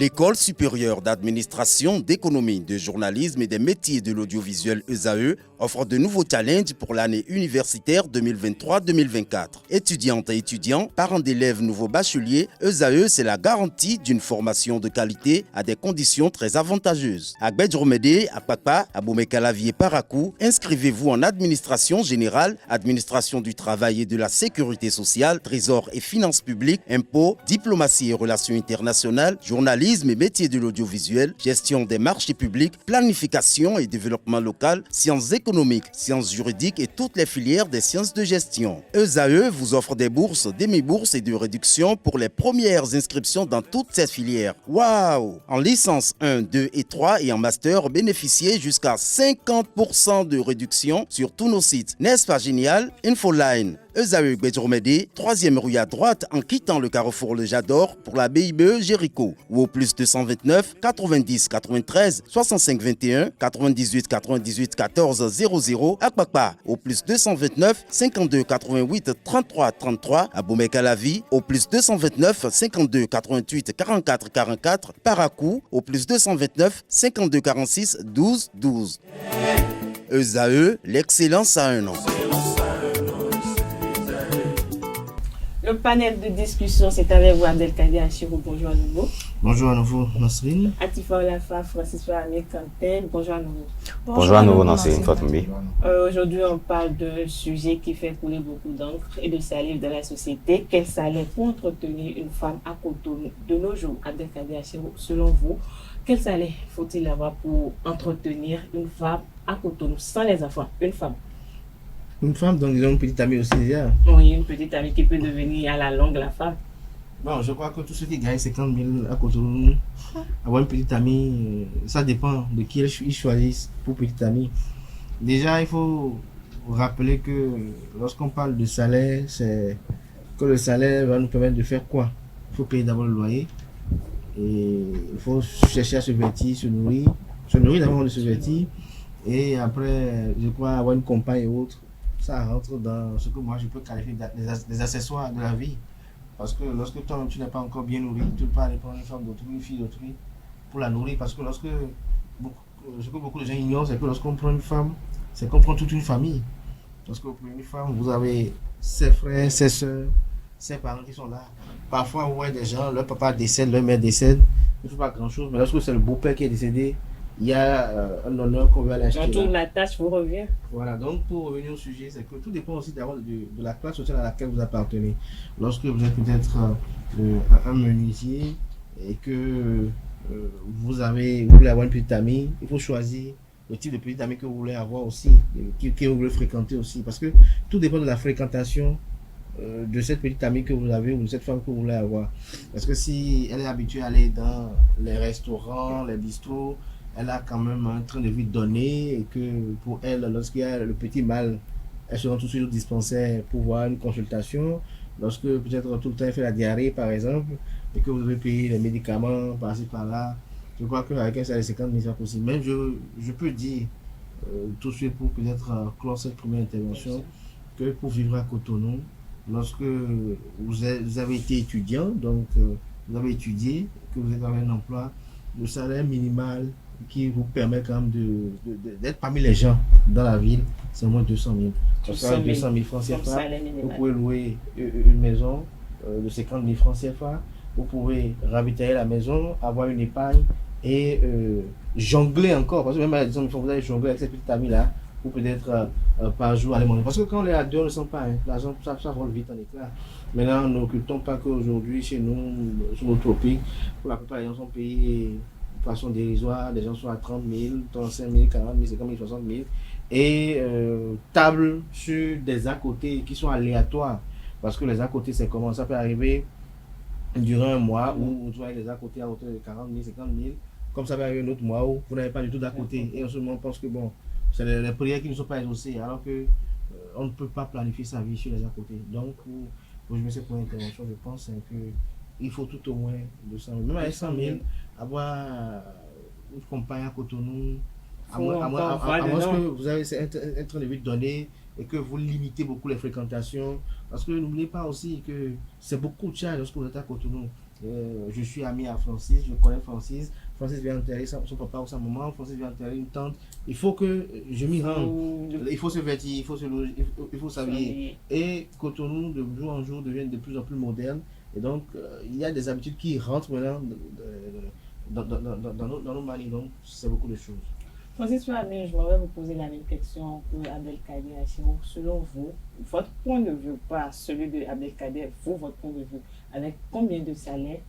L'École supérieure d'administration, d'économie, de journalisme et des métiers de l'audiovisuel ESAE offre de nouveaux challenges pour l'année universitaire 2023-2024. Étudiantes et étudiants, parents d'élèves nouveaux bacheliers, ESAE, c'est la garantie d'une formation de qualité à des conditions très avantageuses. À Gbedjromede, à Papa, à Boumekalavi et Parakou, inscrivez-vous en administration générale, administration du travail et de la sécurité sociale, trésor et finances publiques, impôts, diplomatie et relations internationales, journalisme et métiers de l'audiovisuel, gestion des marchés publics, planification et développement local, sciences économiques, sciences juridiques et toutes les filières des sciences de gestion. ESAE vous offre des bourses, demi-bourses et de réductions pour les premières inscriptions dans toutes ces filières. Waouh! En licence 1, 2 et 3 et en master, bénéficiez jusqu'à 50% de réduction sur tous nos sites. N'est-ce pas génial? Infoline. ESAE Gbedjromede, 3e rue à droite en quittant le carrefour Le Jador pour la BIBE Jéricho ou au plus 229 90 93 65 21 98 98 14 00 à Kpakpa au plus 229 52 88 33 33 à Boumekalavi au plus 229 52 88 44 44 Parakou au plus 229 52 46 12 12. ESAE, l'excellence à un an. Le panel de discussion, c'est avec vous, Abdelkader Achirou. Bonjour à nouveau. Bonjour à nouveau, Nasrine. Atifa Olafa, Francis Fahamé Kantel. Bonjour à nouveau. Bonjour à nouveau, Nasrine Fatumbi. Aujourd'hui, on parle d'un sujet qui fait couler beaucoup d'encre et de salive dans la société. Quel salaire pour entretenir une femme à Cotonou de nos jours? Abdelkader Achirou, selon vous, quel salaire faut-il avoir pour entretenir une femme à Cotonou sans les enfants? Une femme. Une femme, donc ils ont une petite amie aussi déjà. Oui, une petite amie qui peut devenir à la longue la femme. Bon, je crois que tous ceux qui gagnent 50 000 à Cotonou, avoir une petite amie, ça dépend de qui ils choisissent pour petite amie. Déjà, il faut rappeler que lorsqu'on parle de salaire, c'est que le salaire va nous permettre de faire quoi? Il faut payer d'abord le loyer et il faut chercher à se vêtir, se nourrir d'abord de se vêtir et après, je crois, avoir une compagne et autres. Ça rentre dans ce que moi je peux qualifier des accessoires de la vie. Parce que lorsque toi tu n'es pas encore bien nourri, tu ne peux pas aller prendre une femme d'autrui, une fille d'autrui pour la nourrir. Parce que ce que beaucoup de gens ignorent, c'est que lorsqu'on prend une femme, c'est qu'on prend toute une famille. Lorsque vous prenez une femme, vous avez ses frères, ses soeurs, ses parents qui sont là. Parfois, vous voyez des gens, leur papa décède, leur mère décède, il ne fait pas grand chose. Mais lorsque c'est le beau-père qui est décédé, il y a un honneur qu'on va aller acheter. Dans toute la tâche vous revient. Voilà, donc pour revenir au sujet, c'est que tout dépend aussi d'abord de la classe sociale à laquelle vous appartenez. Lorsque vous êtes peut-être un menuisier et que vous voulez avoir une petite amie, il faut choisir le type de petite amie que vous voulez avoir aussi, que vous voulez fréquenter aussi. Parce que tout dépend de la fréquentation de cette petite amie que vous avez ou de cette femme que vous voulez avoir. Parce que si elle est habituée à aller dans les restaurants, les bistrots, elle a quand même un train de vie donné et que pour elle, lorsqu'il y a le petit mal, elle se rend tout de suite au dispensaire pour voir une consultation. Lorsque peut-être tout le temps elle fait la diarrhée par exemple et que vous devez payer les médicaments par-ci par-là, je crois qu'avec un salaire de 50 000 c'est possible. Même je peux dire tout de suite pour peut-être clore cette première intervention que pour vivre à Cotonou, lorsque vous avez été étudiant, donc vous avez étudié, que vous êtes dans un emploi, le salaire minimal qui vous permet quand même d'être parmi les gens dans la ville, c'est au moins 200 000. Parce que 200 000 francs CFA, vous pouvez louer une maison de 50 000 francs CFA, vous pouvez ravitailler la maison, avoir une épargne et jongler encore. Parce que même à 200 000 francs, vous allez jongler avec cette petite amie-là, ou peut-être par jour aller manger. Parce que quand on est à deux, on ne le sent pas. Hein. L'argent, ça vole vite en éclat. Maintenant, nous n'occultons pas qu'aujourd'hui, chez nous, sur nos tropiques, pour la plupart des gens sont payés de façon dérisoire, les gens sont à 30 000, 35 000, 40 000, 50 000, 60 000, et table sur des à côté qui sont aléatoires, parce que les à côté, c'est comment ça peut arriver durant un mois où vous avez les à côté à hauteur de 40 000, 50 000, comme ça peut arriver un autre mois où vous n'avez pas du tout d'à côté, et en ce moment, on pense que bon, c'est les prières qui ne sont pas exaucées, alors que on ne peut pas planifier sa vie sur les à côté. Donc, pour jouer cette première intervention, je pense que il faut tout au moins 200 000. Même avec 100 000, avoir une compagne à Cotonou, à moins que vous avez un train de vie donné et que vous limitez beaucoup les fréquentations. Parce que n'oubliez pas aussi que c'est beaucoup de charges lorsque vous êtes à Cotonou. je suis ami à Francis, je connais Francis. Francis vient enterrer son papa ou sa maman, Francis vient enterrer une tante. Il faut que je m'y rende. Il faut se vêtir, il faut se loger, il faut s'habiller. Et Cotonou, de jour en jour, devient de plus en plus moderne. Et donc, il y a des habitudes qui rentrent maintenant dans nos manies. Donc, c'est beaucoup de choses. Francis Fabien, je vais vous poser la même question que Abdelkader Achimou. Selon vous, votre point de vue, pas celui de Abdelkader, votre point de vue, avec combien de salaire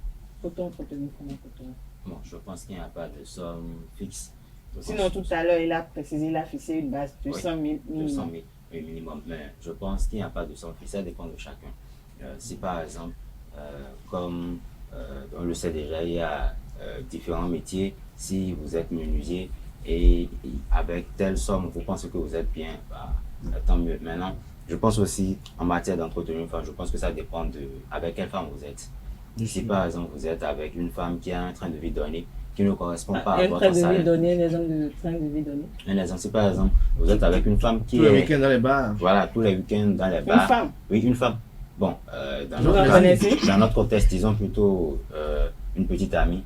peut-on entretenir comme un Cotonou? Bon, je pense qu'il n'y a pas de somme fixe. Sinon, tout à l'heure, il a précisé, il a fixé une base de 200 000 minimum. 200 000 minimum. Mais je pense qu'il n'y a pas de somme fixe, ça dépend de chacun. Si par exemple, comme on le sait déjà, il y a différents métiers. Si vous êtes menuisier et avec telle somme, vous pensez que vous êtes bien, bah, tant mieux. Maintenant, je pense aussi en matière d'entretien une femme, je pense que ça dépend de avec quelle femme vous êtes. Si par exemple vous êtes avec une femme qui a un train de vie donné, qui ne correspond pas à votre salaire. Un train de vie donné, un exemple de train de vie donné. Un exemple, c'est par exemple, vous êtes avec une femme qui tous les week-ends dans les bars. Voilà, tous les week-ends dans les bars. Une femme? Oui, une femme. Bon, dans notre contexte, disons plutôt une petite amie.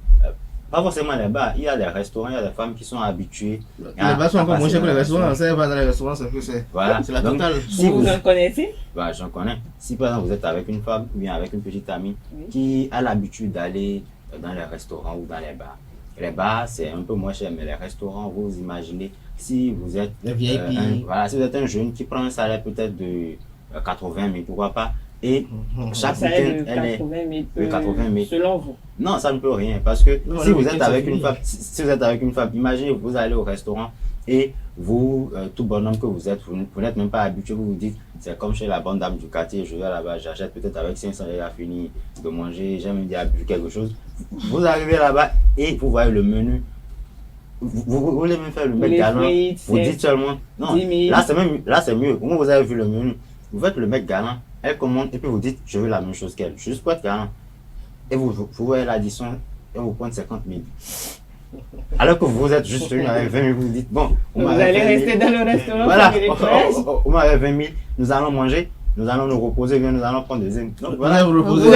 Pas forcément les bars, il y a des restaurants, il y a des femmes qui sont habituées. Les bars sont encore moins chers que les restaurants. Ça va dans les restaurants, c'est que c'est voilà. la totale. Si vous en connaissez? Bah, j'en connais. Si par exemple vous êtes avec une femme ou bien avec une petite amie qui a l'habitude d'aller dans les restaurants ou dans les bars. Les bars, c'est un peu moins cher, mais les restaurants, vous imaginez, si vous êtes si vous êtes un jeune qui prend un salaire peut-être de 80 000, pourquoi pas, et chaque week-end, elle est 80 000. Selon vous? Non, ça ne peut rien, parce que si vous êtes avec une femme, si vous êtes avec une femme, imaginez, vous allez au restaurant et vous, tout bonhomme que vous êtes, vous n'êtes même pas habitué, vous vous dites, c'est comme chez la bonne dame du quartier, je vais là-bas, j'achète peut-être avec 500, elle a fini de manger, j'ai même dit à bu quelque chose. Vous arrivez là-bas et vous voyez le menu. Vous voulez même faire le mec galant. Vous dites seulement, non, là c'est mieux. Comment vous avez vu le menu? Vous faites le mec galant, elle commande et puis vous dites, je veux la même chose qu'elle, juste pour être galant. Et vous voyez l'addition et vous prenez 50 000. Alors que vous êtes juste venu avec 20 000, vous vous dites, bon, vous allez rester dans le restaurant. Voilà, on m'avait 20 000, nous allons manger, nous allons nous reposer, nous allons prendre des ailes. Donc voilà, vous reposez.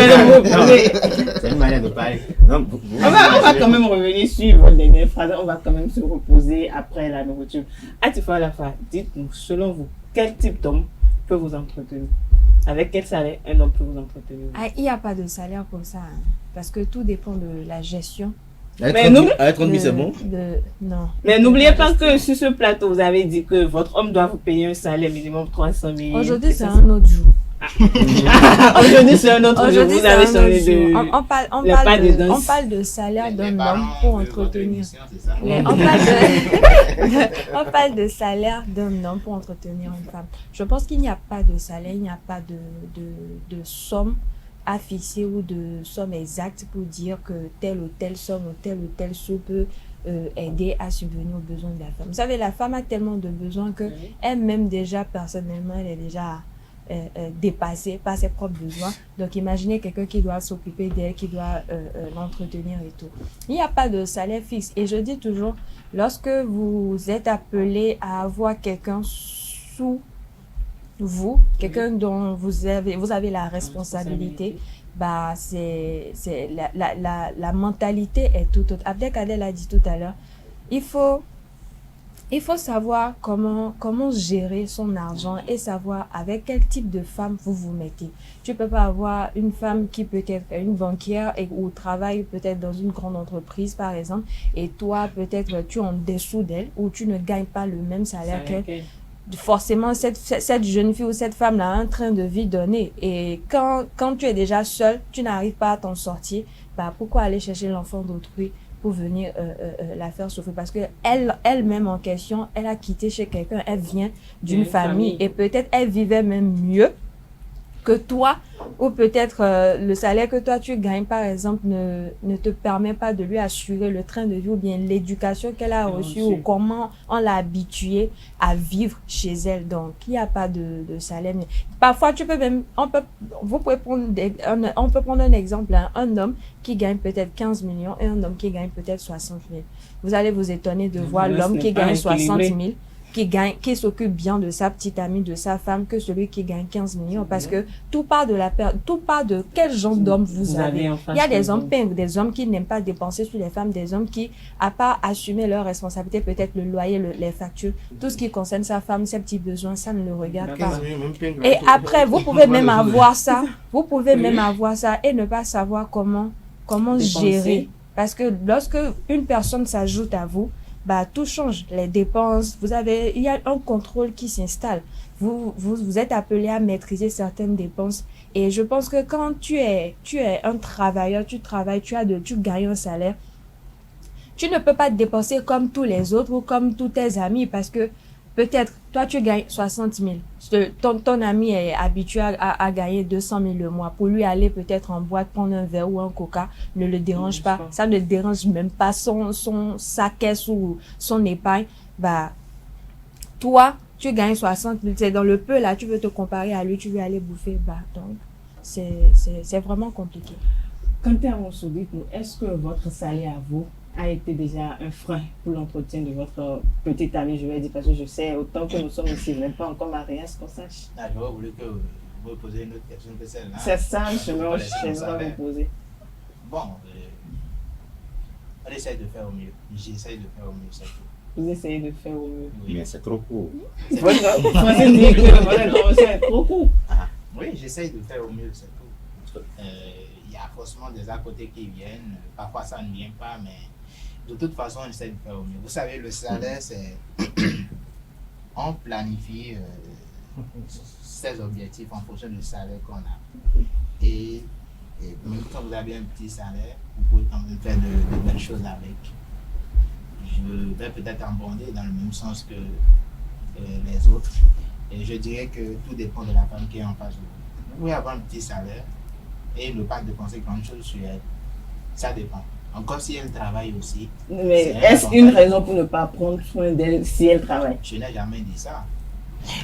C'est une manière de parler. Donc, on va quand même revenir sur votre dernière phrase, on va quand même se reposer après la nourriture. Atifa Alafa, dites-nous, selon vous, quel type d'homme peut vous entretenir? Avec quel salaire un homme peut vous entretenir? Il n'y a pas de salaire comme ça, hein, parce que tout dépend de la gestion. Avec 30 000, c'est bon? Non. Mais n'oubliez pas que sur ce plateau, vous avez dit que votre homme doit vous payer un salaire minimum 300 000. Aujourd'hui, c'est un autre jour. Aujourd'hui, c'est un autre jour. Vous avez changé de... On parle de salaire d'un homme pour entretenir. On parle de salaire d'un homme pour entretenir une femme. Je pense qu'il n'y a pas de salaire, il n'y a pas de somme à fixer ou de somme exacte pour dire que telle ou telle somme ou telle sous peut aider à subvenir aux besoins de la femme. Vous savez, la femme a tellement de besoins que elle-même déjà personnellement, elle est déjà dépassée par ses propres besoins. Donc imaginez quelqu'un qui doit s'occuper d'elle, qui doit l'entretenir et tout. Il n'y a pas de salaire fixe. Et je dis toujours, lorsque vous êtes appelé à avoir quelqu'un sous vous, quelqu'un dont vous avez la responsabilité, bah la mentalité est tout autre. Abdelkader l'a dit tout à l'heure, il faut savoir comment gérer son argent et savoir avec quel type de femme vous vous mettez. Tu peux pas avoir une femme qui peut être une banquière ou travaille peut-être dans une grande entreprise par exemple, et toi peut-être tu es en dessous d'elle ou tu ne gagnes pas le même salaire qu'elle. Forcément, cette jeune fille ou cette femme-là a un train de vie donné. Et quand tu es déjà seule, tu n'arrives pas à t'en sortir, bah pourquoi aller chercher l'enfant d'autrui pour venir la faire souffrir? Parce que elle-même en question, elle a quitté chez quelqu'un, elle vient d'une famille et peut-être elle vivait même mieux que toi, ou peut-être le salaire que toi tu gagnes par exemple ne te permet pas de lui assurer le train de vie ou bien l'éducation qu'elle a reçue ou comment on l'a habituée à vivre chez elle. Donc il n'y a pas de salaire. Mais parfois tu peux même, on peut prendre un exemple, hein, un homme qui gagne peut-être 15 millions et un homme qui gagne peut-être 60 000. Vous allez vous étonner de voir l'homme qui gagne 60 000 qui s'occupe bien de sa petite amie, de sa femme, que celui qui gagne 15 millions. Parce que tout part de quel genre d'homme vous avez. Il y a des hommes pingres, des hommes qui n'aiment pas dépenser sur les femmes, des hommes qui, à part assumer leurs responsabilités, peut-être le loyer, les factures, tout ce qui concerne sa femme, ses petits besoins, ça ne le regarde pas. Et après, vous pouvez même avoir ça. Vous pouvez même avoir ça et ne pas savoir comment gérer. Parce que lorsque une personne s'ajoute à vous, bah, tout change. Les dépenses, il y a un contrôle qui s'installe. Vous êtes appelé à maîtriser certaines dépenses. Et je pense que quand tu es un travailleur, tu travailles, tu gagnes un salaire, tu ne peux pas te dépenser comme tous les autres ou comme tous tes amis parce que peut-être, toi, tu gagnes 60 000. Ton ami est habitué à gagner 200 000 le mois. Pour lui, aller peut-être en boîte, prendre un verre ou un coca, ne le dérange pas. Ça ne dérange même pas sa caisse ou son épargne. Bah, toi, tu gagnes 60 000. C'est dans le peu, là, tu veux te comparer à lui, tu veux aller bouffer. Bah, donc, c'est vraiment compliqué. Quand tu es en Soudite, est-ce que votre salaire à vous a été déjà un frein pour l'entretien de votre petite amie, je vais dire, parce que je sais, autant que nous sommes ici, même pas encore mariés, à ce qu'on sache. Ah, je voulais que vous me posiez une autre question que celle-là. C'est ça, je vais vous poser. Bon, on essaye de faire au mieux. J'essaye de faire au mieux, c'est tout. Vous essayez de faire au mieux. Oui, mais c'est trop court. Votre français dit que votre intervention est trop court. Oui, j'essaye de faire au mieux, c'est tout. Il y a forcément des à côté qui viennent. Parfois, ça ne vient pas, mais de toute façon, on essaie de faire au mieux. Vous savez, le salaire, c'est... on planifie ses objectifs en fonction du salaire qu'on a. Et même quand vous avez un petit salaire, vous pouvez quand même faire de belles choses avec. Je vais peut-être abonder dans le même sens que les autres. Et je dirais que tout dépend de la femme qui est en face de vous. Vous pouvez avoir un petit salaire et ne pas dépenser grand-chose sur elle. Ça dépend. Encore si elle travaille aussi. Mais est-ce une raison pour ne pas prendre soin d'elle si elle travaille? Je n'ai jamais dit ça.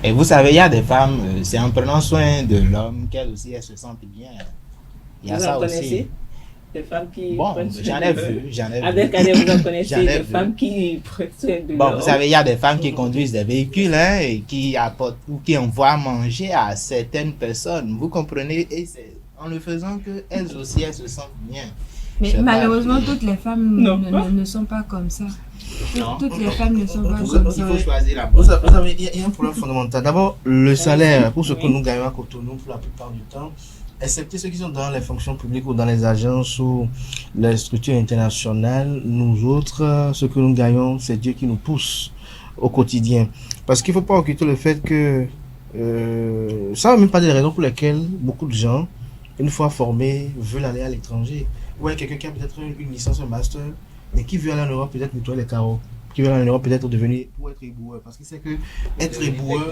Et vous savez, il y a des femmes, c'est en prenant soin de l'homme qu'elles aussi elles se sentent bien. Il y a vous ça en connaissez aussi. Des femmes qui Bon, prennent soin j'en ai de vu, j'en ai Avec vu. Adèle, vous en connaissez J'en ai des vu. femmes qui prennent soin de Bon, leur vous savez, il y a des femmes qui conduisent des véhicules hein, et qui apportent ou qui envoient manger à certaines personnes. Vous comprenez? Et c'est en le faisant qu'elles aussi, elles se sentent bien. Mais malheureusement, toutes les femmes ne sont pas comme ça. Non. Toutes les femmes ne sont pas Vous comme avez- ça. Il faut choisir la bonne. Vous savez, il y a un problème fondamental. D'abord, le salaire, pour ce que nous gagnons à Cotonou, pour la plupart du temps, excepté ceux qui sont dans les fonctions publiques ou dans les agences ou les structures internationales, nous autres, ce que nous gagnons, c'est Dieu qui nous pousse au quotidien. Parce qu'il ne faut pas occulter le fait que ça ne veut même pas des raisons pour lesquelles beaucoup de gens, une fois formés, veulent aller à l'étranger. Ouais, quelqu'un qui a peut-être une licence, un master, mais qui veut aller en Europe peut-être nettoyer les carreaux, qui veut aller en Europe peut-être devenir pour être éboueur, parce qu'il sait que être éboueur,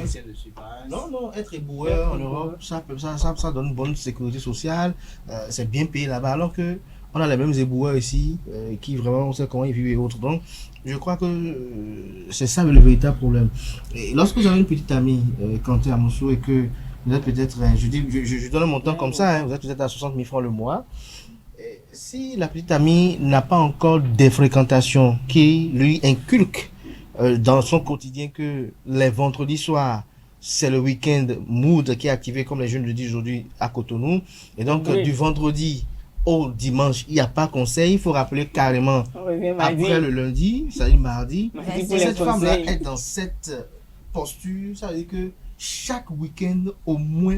non, être éboueur en Europe, ça donne une bonne sécurité sociale, c'est bien payé là-bas, alors que on a les mêmes éboueurs ici, qui vraiment, on sait comment ils vivent et autres. Donc, je crois que c'est ça le véritable problème. Et lorsque vous avez une petite amie, Kanté Amoussou, et que vous êtes peut-être, je donne un montant comme ça, hein, vous êtes peut-être à 60 000 francs le mois. Si la petite amie n'a pas encore des fréquentations qui lui inculquent dans son quotidien que les vendredis soirs, c'est le week-end mood qui est activé comme les jeunes le disent aujourd'hui à Cotonou. Et donc, Oui. du vendredi au dimanche, il n'y a pas conseil. Il faut rappeler carrément On revient mardi. après le lundi, c'est-à-dire mardi. Mardi Si pour les cette femme-là conseils. est dans cette posture, ça veut dire que chaque week-end, au moins,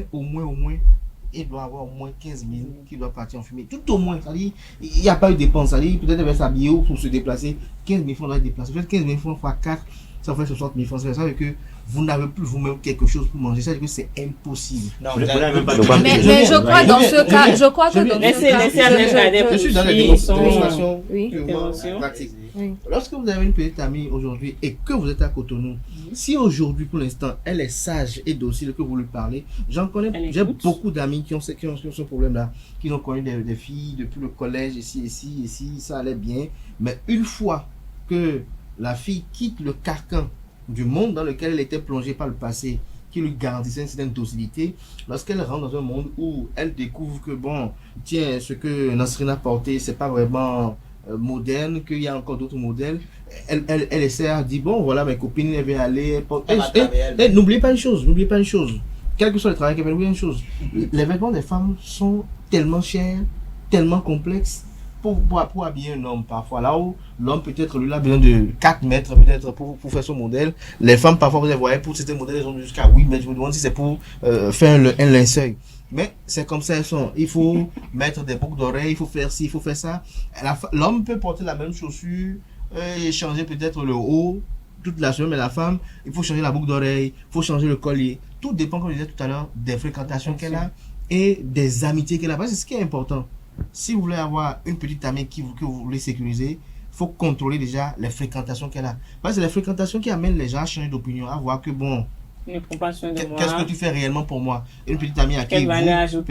il doit avoir au moins 15 000 qui doit partir en fumée. Tout au moins, c'est-à-dire, il n'y a pas eu de dépense. C'est-à-dire, peut-être elle va s'habiller ou pour se déplacer. 15 000 francs doit être déplacé. Peut-être 15 000 francs fois 4, ça fait 60 000 francs. Ça veut dire que vous n'avez plus vous-même quelque chose pour manger. Ça veut dire que c'est impossible. Non, Vous vous n'avez avez même pas beaucoup de- de- Mais je crois dans ce cas, je crois que dans ce Laissez cas, Adèle Je suis dans les poursuivre son- démonstrations Oui. purement Intervention. pratiques. Oui. Lorsque vous avez une petite amie aujourd'hui et que vous êtes à Cotonou, si aujourd'hui pour l'instant elle est sage et docile que vous lui parlez, j'en connais, Elle j'ai écoute. beaucoup d'amis qui ont ce problème-là, qui ont connu des filles depuis le collège, ici, ça allait bien, mais une fois que la fille quitte le carcan du monde dans lequel elle était plongée par le passé, qui lui garantissait une certaine docilité, lorsqu'elle rentre dans un monde où elle découvre que bon, tiens, ce que Nasrina portait, c'est pas vraiment moderne, qu'il y a encore d'autres modèles. Elle essaie à dire, bon, voilà, mes copines, elles vont aller. N'oubliez pas une chose, quel que soit le travail qu'elles font, n'oubliez une chose. Les vêtements des femmes sont tellement chers, tellement complexes, pour habiller un homme parfois. Là où l'homme peut-être, lui, a besoin de 4 mètres peut-être pour faire son modèle. Les femmes, parfois, vous les voyez, pour certains modèles, elles ont jusqu'à 8 mètres. Je me demande si c'est pour faire un linceul. Mais c'est comme ça elles sont. Il faut mettre des boucles d'oreilles, il faut faire ci, il faut faire ça. L'homme peut porter la même chaussure et changer peut-être le haut toute la semaine, mais la femme, il faut changer la boucle d'oreille, il faut changer le collier. Tout dépend, comme je disais tout à l'heure, des fréquentations qu'elle a et des amitiés qu'elle a. Parce que c'est ce qui est important. Si vous voulez avoir une petite amie que vous voulez sécuriser, il faut contrôler déjà les fréquentations qu'elle a. Parce que c'est les fréquentations qui amènent les gens à changer d'opinion, à voir que bon, qu'est-ce que tu fais réellement pour moi? Une petite amie à qui vous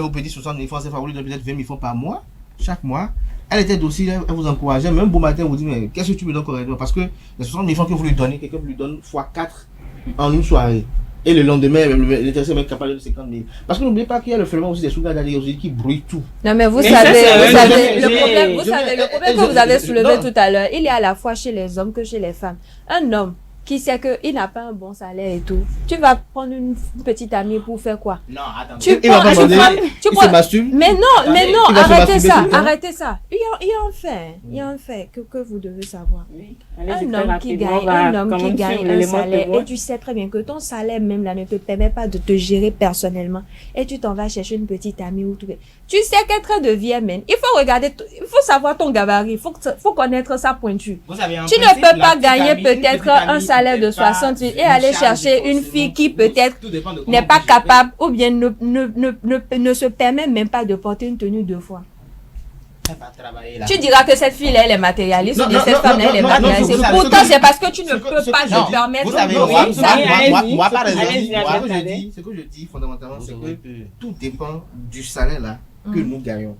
petits 60 000 francs, c'est favori de peut-être 20 000 francs par mois, chaque mois. Elle était docile, elle vous encourageait. Même beau matin, vous dit, mais qu'est-ce que tu me donnes correctement? Parce que les 60 000 francs que vous lui donnez, quelqu'un vous lui donne x4 en une soirée. Et le lendemain, l'intéressé est même capable de 50 000. Parce que n'oubliez pas qu'il y a le phénomène aussi des sugar daddy aussi qui brouillent tout. Non, mais vous savez, le problème que vous avez soulevé tout à l'heure, il est à la fois chez les hommes que chez les femmes. Un homme qui sait qu'il n'a pas un bon salaire et tout, tu vas prendre une petite amie pour faire quoi? Non, attends. Tu Mais non, arrêtez ça. Il y a un fait que vous devez savoir. Oui. Un homme qui gagne un salaire, et tu sais très bien que ton salaire même là ne te permet pas de te gérer personnellement, et tu t'en vas chercher une petite amie ou tout. Tu sais quel train de vie elle mène. Il faut savoir ton gabarit, il faut connaître sa pointure. Tu ne peux pas gagner peut-être un salaire de 60 000 et aller chercher une fille qui peut-être n'est pas capable ou bien ne se permet même pas de porter une tenue 2 fois. Tu diras que cette fille elle est matérialiste ou bien cette femme elle est matérialiste. Pourtant c'est parce que tu ne peux pas te permettre. Moi par exemple, ce que je dis fondamentalement, c'est que tout dépend du salaire là que nous gagnons.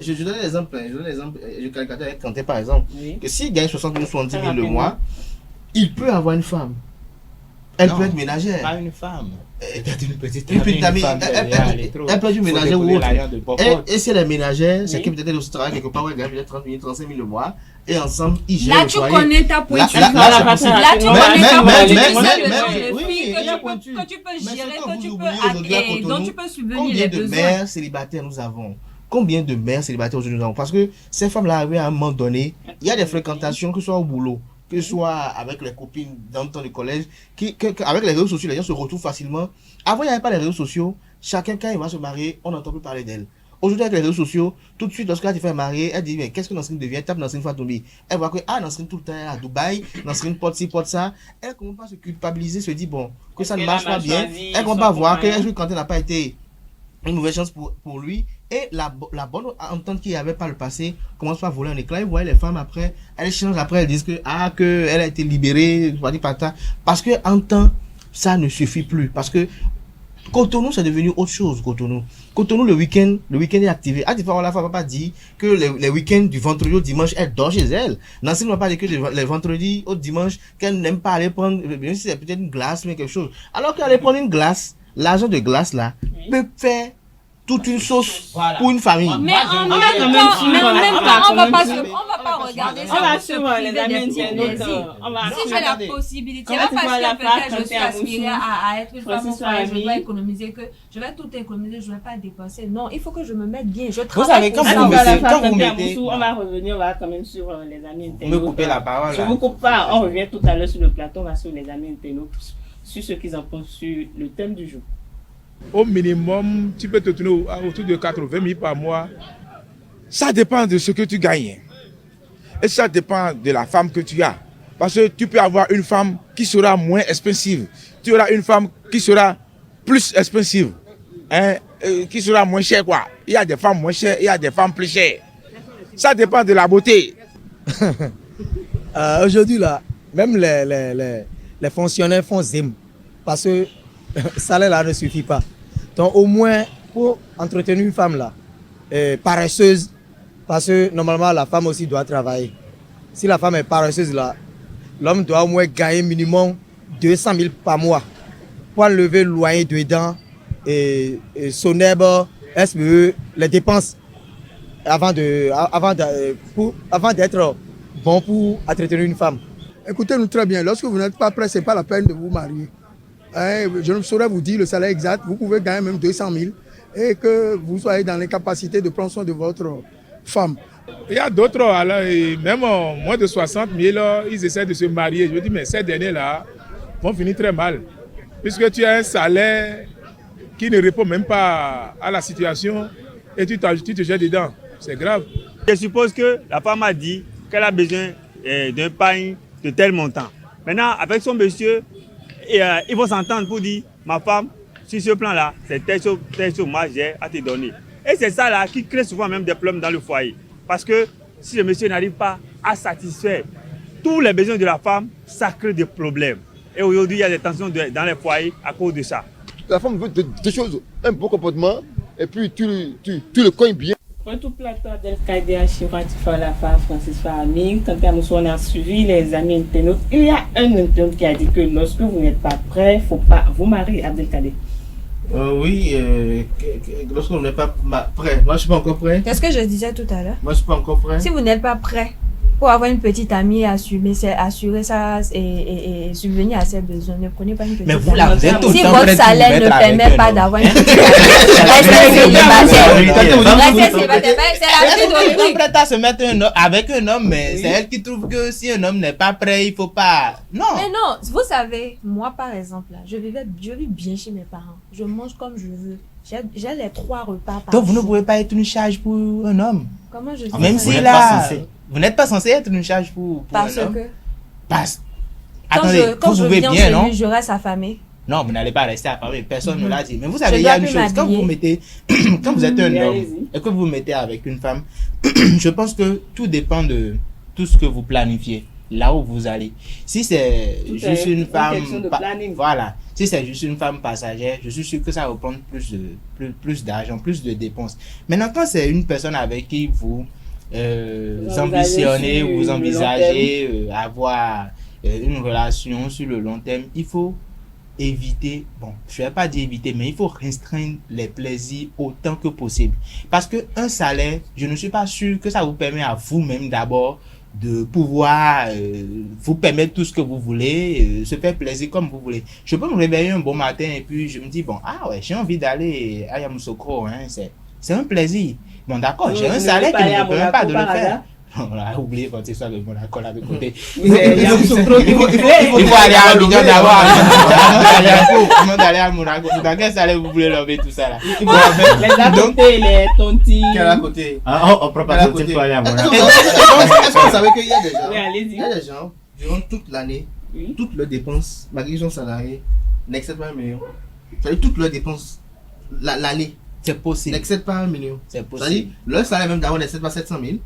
Je donne l'exemple, je caricature avec Kanté par exemple, que s'il gagne 60 000 ou 70 000 le mois, il peut avoir une femme. Elle peut être ménagère. Pas une femme. Une petite amie. Elle peut être une ménagère ou autre. Et si elle est ménagère, c'est que peut-être elle aussi travaille quelque part où elle gagne peut-être 30 000, 35 000 le mois. Et ensemble, ils gèrent. Là, tu connais ta pointure. Là, tu connais ta pointure. Que tu peux gérer, que tu peux appeler, dont tu peux subvenir les besoins. Combien de mères célibataires nous avons? Combien de mères célibataires aujourd'hui nous avons? Parce que ces femmes-là arrivent à un moment donné, il y a des fréquentations, que ce soit au boulot, que ce soit avec les copines dans le temps du collège, avec les réseaux sociaux, les gens se retrouvent facilement. Avant, il n'y avait pas les réseaux sociaux. Chacun, quand il va se marier, on n'entend plus parler d'elle. Aujourd'hui, avec les réseaux sociaux, tout de suite, lorsqu'elle se fait marier, elle dit, mais qu'est-ce que Nasrine devient? Tape Nasrine Fatoumi. Elle voit que, Nasrine tout le temps à Dubaï, Nasrine porte ci, porte ça. Elle ne commence pas à se culpabiliser, se dit, bon, que ça ne marche pas bien. Elle ne commence pas à voir que quand elle n'a pas été une mauvaise chance pour lui. Et la bonne entente qu'il y avait par le passé commence pas à voler un éclat. Vous voyez les femmes après, elles changent après, elles disent que elle a été libérée, parce que en temps, ça ne suffit plus. Parce que Cotonou, c'est devenu autre chose, Cotonou, le week-end est activé. Des fois, la femme va pas dire que les week-ends du vendredi au dimanche, elle dort chez elle. Nancy ne va pas dire que les vendredis au dimanche, qu'elle n'aime pas aller prendre, bien sûr, c'est peut-être une glace, mais quelque chose. Alors qu'elle allait prendre une glace, l'argent de glace là, peut faire toute une sauce pour une famille. Mais en même temps, on va pas regarder ça. On va suivre les amis Si j'ai la possibilité, pas parce que peut-être je suis aspirée à être une femme, je dois économiser, que je vais tout économiser, je ne vais pas dépenser. Non, il faut que je me mette bien. Je travaille pour ça. On va revenir, on va quand même sur les amis internautes. Vous me coupez la parole. Je ne vous coupe pas, on revient tout à l'heure sur le plateau, on va sur les amis internautes, sur ce qu'ils en pensent sur le thème du jour. Au minimum, tu peux te tourner autour de 80 000 par mois. Ça dépend de ce que tu gagnes. Et ça dépend de la femme que tu as. Parce que tu peux avoir une femme qui sera moins expensive. Tu auras une femme qui sera plus expensive. Qui sera moins chère, quoi. Il y a des femmes moins chères, il y a des femmes plus chères. Ça dépend de la beauté. Aujourd'hui, là, même les fonctionnaires font zim. Parce que le salaire là ne suffit pas. Donc au moins pour entretenir une femme là, paresseuse, parce que normalement la femme aussi doit travailler. Si la femme est paresseuse là, l'homme doit au moins gagner minimum 200 000 par mois pour enlever le loyer dedans et son herbe, SPE, les dépenses. avant d'être bon pour entretenir une femme. Écoutez-nous très bien, lorsque vous n'êtes pas prêt, ce n'est pas la peine de vous marier. Je ne saurais vous dire le salaire exact, vous pouvez gagner même 200 000 et que vous soyez dans les capacités de prendre soin de votre femme. Il y a d'autres, alors, même moins de 60 000, ils essaient de se marier. Je me dis, mais ces derniers-là vont finir très mal. Puisque tu as un salaire qui ne répond même pas à la situation et tu te jettes dedans. C'est grave. Je suppose que la femme a dit qu'elle a besoin d'un pain de tel montant. Maintenant, avec son monsieur, ils vont s'entendre pour dire, ma femme, sur ce plan-là, c'est tel chose moi j'ai à te donner. Et c'est ça là qui crée souvent même des problèmes dans le foyer. Parce que si le monsieur n'arrive pas à satisfaire tous les besoins de la femme, ça crée des problèmes. Et aujourd'hui, il y a des tensions dans les foyers à cause de ça. La femme veut deux choses, un bon comportement, et puis tu le cognes bien. Tout plateau del Cadia Chiratifa la femme Francis Farming, quand on a suivi les amis internautes, il y a un internaute qui a dit que lorsque vous n'êtes pas prêt, il ne faut pas vous marier, Abdelkader. Oui, lorsque vous n'êtes pas prêt, moi je ne suis pas encore prêt. C'est ce que je disais tout à l'heure. Moi je ne suis pas encore prêt. Si vous n'êtes pas prêt pour avoir une petite amie, assurer ça et subvenir à ses besoins, ne prenez pas une petite amie. Mais vous là, vous êtes autant si votre salaire ne permet pas d'avoir une petite amie, restez célibataire. C'est la vie de prête à se mettre avec un homme, mais c'est elle qui trouve que si un homme n'est pas prêt, il ne faut pas. Non. Mais non, vous savez, moi par exemple, là, je vis bien chez mes parents. Je mange comme je veux. J'ai les 3 repas par Donc vous ne jour. pouvez pas être une charge pour un homme. Comment je Même si là, vous n'êtes pas censé être une charge pour parce un homme. que Attendez, quand vous je pouvez viens bien, chez non? lui, je reste affamée. Non, vous n'allez pas rester affamé. Personne ne l'a dit. Mais vous Je savez, il y a dois une plus chose. Quand vous m'habiller. mettez, quand vous êtes un homme allez-y. et que vous mettez avec une femme, je pense que tout dépend de tout ce que vous planifiez, là où vous allez. Si c'est Tout juste est une une femme, question de planning. voilà. Si c'est juste une femme passagère, je suis sûr que ça va prendre plus d'argent, plus de dépenses. Maintenant, quand c'est une personne avec qui vous ambitionnez, sur vous le envisagez avoir une relation sur le long terme, il faut éviter, bon, je vais pas dire éviter, mais il faut restreindre les plaisirs autant que possible. Parce que un salaire, je ne suis pas sûr que ça vous permet à vous-même d'abord de pouvoir vous permettre tout ce que vous voulez, se faire plaisir comme vous voulez. Je peux me réveiller un bon matin et puis je me dis, bon, ah ouais, j'ai envie d'aller à Yamoussoukro, hein, c'est un plaisir. Bon, d'accord, j'ai un salaire qui ne me permet pas de le faire. On a oublié quand c'est ça le Monaco là de côté. Il faut aller à Abidjan d'abord. Avant d'aller à Monaco. Dans quel salaire vous voulez lever tout ça là? Les à côté, les tontines. Quel à côté? On prend pas son pour aller à Monaco. Est-ce que vous savez qu'il y a des gens, Oui, allez-y. il y a des gens, durant toute l'année, Oui. toutes leurs dépenses, malgré qu'ils sont salariés, n'excèdent pas 1 million. C'est-à-dire toutes leurs dépenses, l'année, C'est possible. n'excèdent pas 1 million. C'est C'est-à-dire, possible. leur salaire même d'abord n'excède pas 700 000.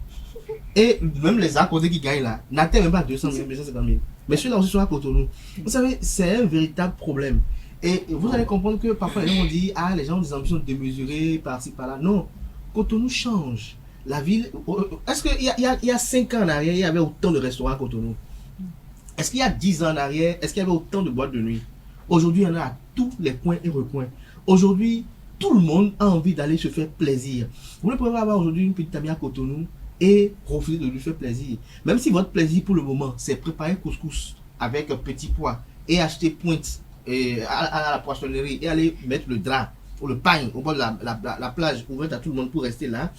Et même les à côté qui gagnent là, n'atteignent même pas 200 000, 250 000. Mais ceux-là aussi sont à Cotonou. Vous savez, c'est un véritable problème. Et vous allez comprendre que parfois les gens ont dit, ah, les gens ont des ambitions démesurées par-ci, par-là. Non, Cotonou change. La ville, est-ce qu'il y a 5 ans en arrière, il y avait autant de restaurants à Cotonou? Est-ce qu'il y a 10 ans en arrière, est-ce qu'il y avait autant de boîtes de nuit? Aujourd'hui, il y en a à tous les coins et recoins. Aujourd'hui, tout le monde a envie d'aller se faire plaisir. Vous ne pouvez pas avoir aujourd'hui une petite amie à Cotonou et refuser de lui faire plaisir. Même si votre plaisir pour le moment, c'est préparer couscous avec un petit pois et acheter pointe à la poissonnerie et aller mettre le drap ou le pain au bord de la plage ouverte à tout le monde pour rester là.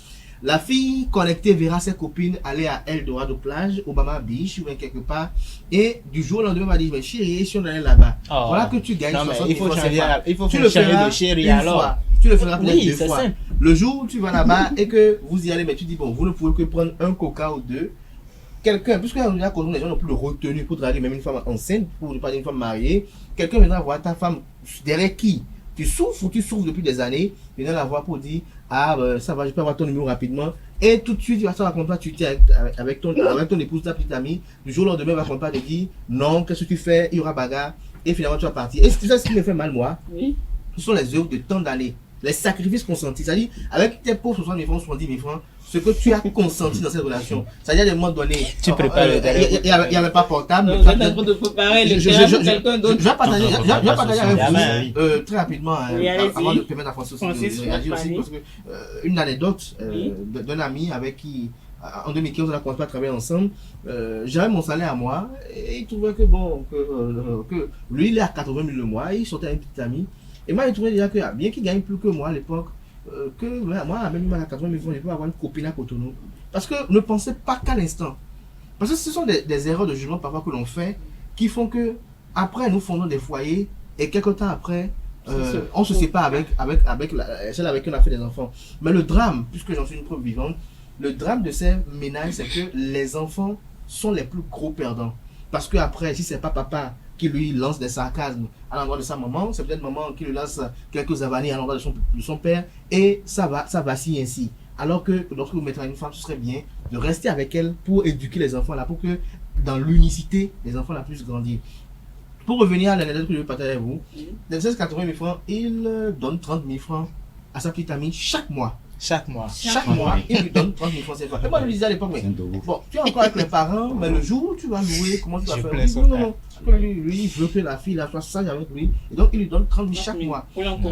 La fille connectée verra ses copines aller à Eldorado plage, Obama Beach ou bien quelque part, et du jour au lendemain va dire, mais chérie, si on allait là-bas, Oh. voilà que tu gagnes. Non, mais 60 il faut 000 changer, francs. il faut Tu le changer feras de chérie une alors. fois. Tu le feras peut-être Oui, 2 c'est fois. simple. Le jour où tu vas là-bas et que vous y allez, mais tu dis, bon, vous ne pouvez que prendre un coca ou 2. Quelqu'un, puisque les gens n'ont plus de retenue pour draguer même une femme enceinte, pour ne pas dire une femme mariée, quelqu'un viendra voir ta femme derrière qui tu souffres depuis des années, viendra la voir pour dire, ah, ça va, je peux avoir ton numéro rapidement. Et tout de suite, tu vas te raconter, tu es avec ton épouse, ta petite amie. Du jour au lendemain, il va raconter, te dire, non, qu'est-ce que tu fais, il y aura bagarre. Et finalement, tu vas partir. Et c'est ça ce qui me fait mal, moi. Oui. Ce sont les œuvres de tant d'années, les sacrifices consentis. C'est-à-dire, avec tes pauvres 60 000 francs, 70 000 francs, ce que tu as consenti dans cette relation. C'est-à-dire, à des moments donnés, Tu prépares le terrain. il n'y avait pas portable. Donc, vous êtes en train de préparer le terrain pour quelqu'un d'autre. Je vais partager avec Jamais. vous très rapidement, Oui, allez-y. avant de permettre à Francis de réagir aussi, vas-y. parce que une anecdote d'un ami avec qui, en 2015, on a commencé à travailler ensemble. J'avais mon salaire à moi et il trouvait que que lui, il est à 80 000 le mois, il sortait avec un petit ami. Et moi, il trouvait déjà que, bien qu'il gagne plus que moi à l'époque, que moi, même à 80 000 francs, je peux avoir une copine à Cotonou. Parce que ne pensez pas qu'à l'instant. Parce que ce sont des erreurs de jugement parfois que l'on fait qui font que, après, nous fondons des foyers et quelques temps après, on se sépare avec celle avec qui on a fait des enfants. Mais le drame, puisque j'en suis une preuve vivante, le drame de ces ménages, c'est que les enfants sont les plus gros perdants. Parce que après, si c'est pas papa qui lui lance des sarcasmes à l'endroit de sa maman, c'est peut-être maman qui lui lance quelques avanies à l'endroit de son père, et ça vacille ainsi. Alors que lorsque vous mettez une femme, ce serait bien de rester avec elle pour éduquer les enfants là, pour que dans l'unicité, les enfants la puissent grandir. Pour revenir à l'anecdote que je vais partager avec vous, de 80 000 francs, il donne 30 000 francs à sa petite amie chaque mois. Chaque mois. Chaque mois, il lui donne 30 000 francs cette fois. Et moi, je lui disais à l'époque, mais bon, tu es encore avec les parents, mais le jour où tu vas louer, comment tu vas faire? Il dit, non. Lui, il veut que la fille soit sage avec lui. Et donc, il lui donne 30 000 chaque mois.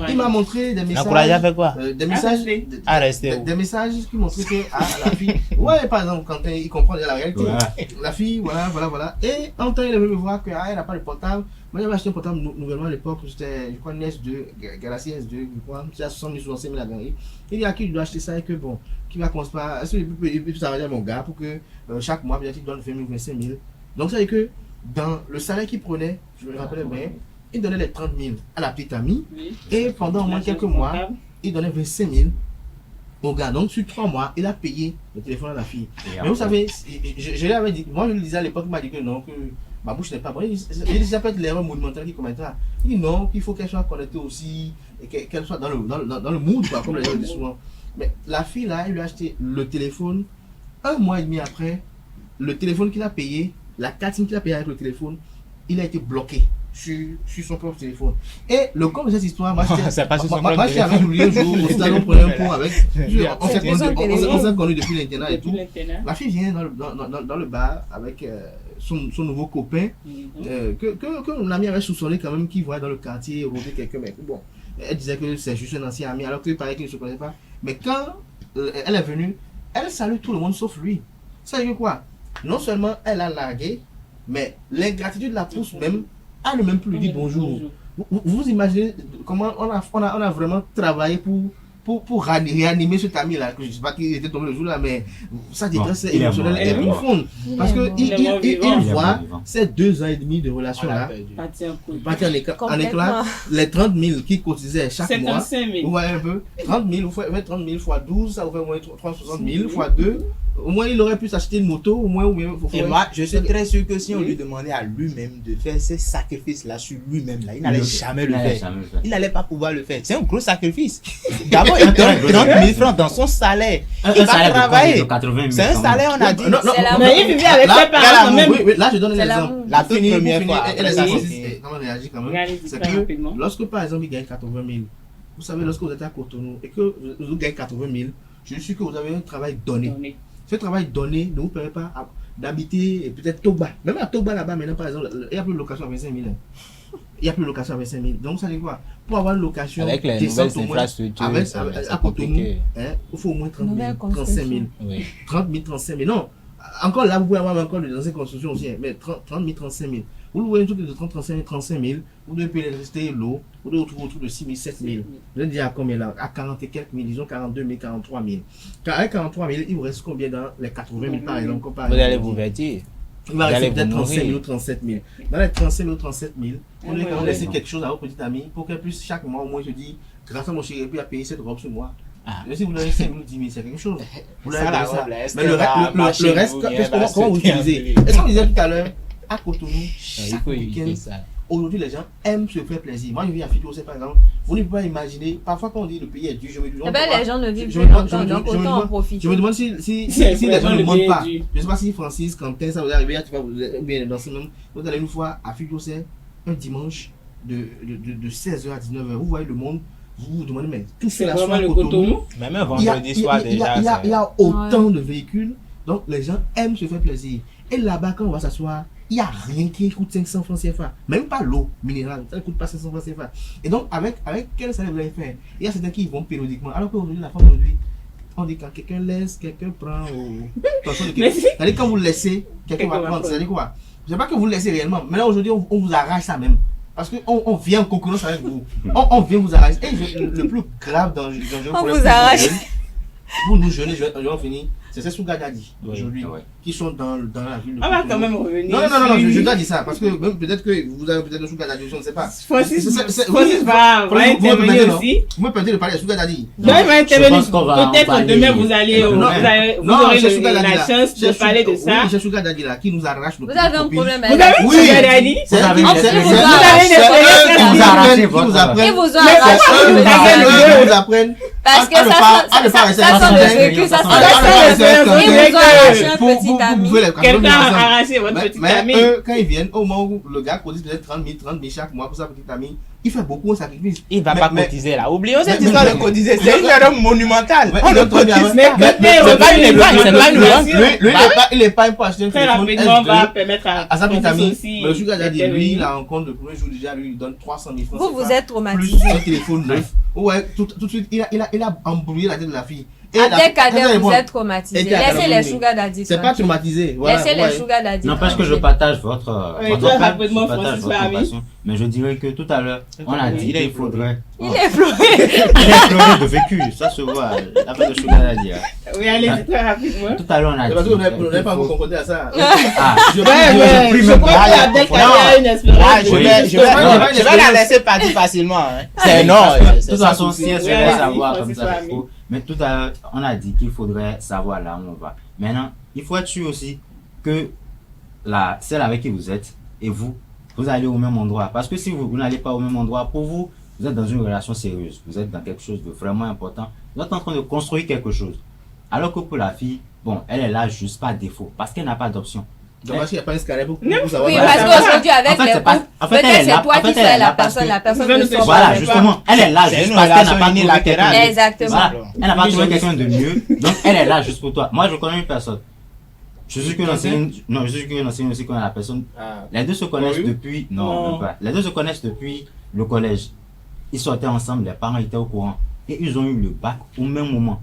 Il m'a montré des messages. L'encourager avec quoi? Des messages. À rester. Des messages qui montraient que la fille. Ouais, par exemple, quand il comprend déjà la réalité. La fille, voilà. Et en temps, il est venu me voir qu'elle n'a pas de portable. Moi, j'avais acheté un portable nouvellement à l'époque, c'était, je crois, une S2, Galaxy S2, je crois, c'est à 60 000 ou 65 000 à gagner. Il dit à qui il doit acheter ça et que bon, qui va commencer par, est-ce que il peut travailler à mon gars pour que chaque mois, peut-être il donne 20 000, 25 000. Donc, ça veut dire que dans le salaire qu'il prenait, je me rappelle bien, il donnait les 30 000 à la petite amie et pendant au moins quelques mois, il donnait 25 000 au gars. Donc, sur 3 mois, il a payé le téléphone à la fille. Mais vous savez, je lui avais dit, moi je lui disais à l'époque, il m'a dit que non, que ma bouche n'est pas bonne. Il dit, ça peut être l'erreur monumentale qui commettra. Il dit non, qu'il faut qu'elle soit connectée aussi, et qu'elle soit dans le mood, quoi, comme les gens disent souvent. Mais la fille, là, il lui a acheté le téléphone. 1 mois et demi après, le téléphone qu'il a payé, la carte qu'il a payé avec le téléphone, il a été bloqué sur son propre téléphone. Et le compte de cette histoire, moi, j'étais avec lui un jour, au stade, on prenait un pot avec. On s'est connus depuis l'internat et tout. La fille vient dans le bar avec son nouveau copain, que mon ami avait soupçonné quand même, qu'il voyait dans le quartier rôder quelqu'un. Mais bon, elle disait que c'est juste un ancien ami, alors qu'il paraît qu'il ne se connaissait pas. Mais quand elle est venue, elle salue tout le monde sauf lui. Ça veut dire quoi? Non seulement elle a largué, mais l'ingratitude la pousse même à ne même plus lui dire bonjour. Vous imaginez comment on a vraiment travaillé pour réanimer cet ami-là, que je ne sais pas qui était tombé le jour-là, mais sa détresse émotionnelle est profonde. Parce qu'il voit ces 2 ans et demi de relation-là partir en éclat, les 30 000 qu'il cotisait chaque mois. Vous voyez un peu, 30 000, vous faites 30 000 fois 12, ça vous fait au moins 360 000 fois 2. Au moins, il aurait pu s'acheter une moto, au moins. Et moi, je suis très sûr que si on lui demandait à lui-même de faire ces sacrifices-là sur lui-même, là, il n'allait jamais le faire. Il n'allait pas pouvoir le faire. C'est un gros sacrifice. D'abord, il donne 30 000 francs dans son salaire. Il va travailler. C'est un salaire, on a dit. Mais il vivait avec ses parents quand même. Là, je donne l'exemple. La toute première fois. Comment réagir quand même? C'est que lorsque, par exemple, il gagne 80 000, vous savez, lorsque vous êtes à Cotonou et que vous gagnez 80 000, je suis sûr que vous avez un travail donné. Ce travail donné ne vous permet pas d'habiter peut-être Toba. Même à Toba là-bas, maintenant, par exemple, il n'y a plus de location à 25 000. Il n'y a plus de location à 25 000. Donc, ça dit quoi? Pour avoir une location avec les nouvelles infrastructures, à Cotonou, il faut au moins 30 000, 35 000. 30 000, 35 000. Non, encore là, vous pouvez avoir encore des anciennes constructions aussi, mais 30 000, 35 000. Vous louez un truc de 35 000, vous devez payer l'électricité et l'eau, vous devez retrouver autour de 6 000, 7 000. Vous allez dire à combien là? À 40 et quelques mille, disons 42 000, 43 000. Avec 43 000, il vous reste combien dans les 80 000 par exemple? Vous allez vous vertir. Il va rester peut-être 35 000 ou 37 000. Dans les 35 000 ou 37 000, vous devez quand même laisser quelque chose à votre petite amie pour qu'elle puisse chaque mois au moins se dire, grâce à mon chéri, puis à payer cette robe sur moi. Mais si vous avez 5 000 ou 10 000, c'est quelque chose. Vous l'avez ça. Mais le reste, comment vous utilisez? Est-ce qu'on disait tout à l'heure, à Cotonou, chaque week-end, aujourd'hui les gens aiment se faire plaisir. Moi je vis à Fito, par exemple, vous ne pouvez pas imaginer, parfois quand on dit le pays est dur, je me dis les gens ne vivent plus longtemps, donc autant en profiter. Je me demande si les gens ne mentent pas. Je ne sais pas si Francis, Quentin, ça vous est arrivé, vous bien dans ce même. Vous allez une fois à Fito, c'est un dimanche de 16h à 19h. Vous voyez le monde vous vous demandez, mais tout C'est fait la vraiment soirée le Cotonou. Cotonou. Mais même vendredi soir déjà. Il y a autant de véhicules, donc les gens aiment se faire plaisir. Et là-bas, quand on va s'asseoir, il n'y a rien qui coûte 500 francs CFA. Même pas l'eau minérale, ça ne coûte pas 500 francs CFA. Et donc, avec quel salaire vous allez faire? Il y a certains qui y vont périodiquement. Alors qu'aujourd'hui, la femme aujourd'hui, on dit quand quelqu'un laisse, quelqu'un prend. C'est-à-dire quand vous laissez, quelqu'un va prendre. C'est-à-dire quoi? C'est pas que vous laissez réellement. Mais là, aujourd'hui, on vous arrache ça même. Parce qu'on vient en concurrence avec vous. On vient vous arracher. Et le plus grave dans on vous arrache. Vous, nous jeunes, on finit. C'est ces Sugar Daddy aujourd'hui qui sont dans la ville. On va quand même revenir. Non, je dois dire ça parce que même peut-être que vous avez peut-être le Sugar Daddy, je ne sais pas. Francis va intervenir aussi. Vous me permettez de parler de Sugar Daddy. Il va intervenir. Peut-être demain vous aurez la chance de parler de ça. Oui, c'est Sugar Daddy là qui nous arrache. Vous avez un problème avec ça? Vous avez Sugar Daddy? Ils vous apprennent. Parce que ça sent le vécu, ça sent quelqu'un a arraché votre petit ami. Quand ils viennent, au moment où le gars cotise peut-être 30 000 chaque mois pour sa petite amie, il fait beaucoup de sacrifices. Il va pas cotiser là. Oublions cette histoire de cotiser. C'est une erreur monumentale. On le cotise. Mais c'est pas une épargne, c'est pas une épargne. Lui, il épargne pour acheter un téléphone S2 va permettre à sa petite amie. Mais le Sugar Daddy, lui, il a rencontre le premier jour déjà, lui, il donne 300 000 francs. Vous êtes traumatisé. Plus un téléphone neuf. Ouais, tout de suite, il a embrouillé la tête de la fille. Abdelkader, vous êtes traumatisé. Laissez les Sugar Daddy. C'est pas traumatisé. Laissez les Sugar Daddy. Non, parce que je partage votre passion. Mais je dirais que tout à l'heure, on a dit qu'il faudrait. Il est pleuré. Il est pleuré de vécu, ça se voit. Après le Sugar Daddy. Oui, allez-y très rapidement. Tout à l'heure, on a dit. Parce que vous n'avez pas vous confronté à ça. Je crois qu'Abdelkader a une espérance. Je vais la laisser partir facilement. C'est non. De toute façon, si elle se laisse savoir comme ça, il faut. Mais tout à l'heure, on a dit qu'il faudrait savoir là où on va. Maintenant, il faut être sûr aussi que celle avec qui vous êtes et vous allez au même endroit. Parce que si vous n'allez pas au même endroit, pour vous, vous êtes dans une relation sérieuse. Vous êtes dans quelque chose de vraiment important. Vous êtes en train de construire quelque chose. Alors que pour la fille, bon, elle est là juste par défaut. Parce qu'elle n'a pas d'option. Dommage qu'il n'y a pas un scarlet pour savoir. Oui, parce qu'aujourd'hui, avec les couples, peut-être c'est toi qui fais la personne ne sort pas. Voilà, justement, elle est là juste parce qu'elle n'a pas trouvé quelqu'un. Exactement. Elle n'a pas trouvé quelqu'un de mieux, donc elle est là juste pour toi. Moi, je connais une personne. Je suis que l'enseigne aussi connaît la personne. Les deux se connaissent depuis. Non, même pas. Les deux se connaissent depuis le collège. Ils sortaient ensemble, les parents étaient au courant. Et ils ont eu le bac au même moment.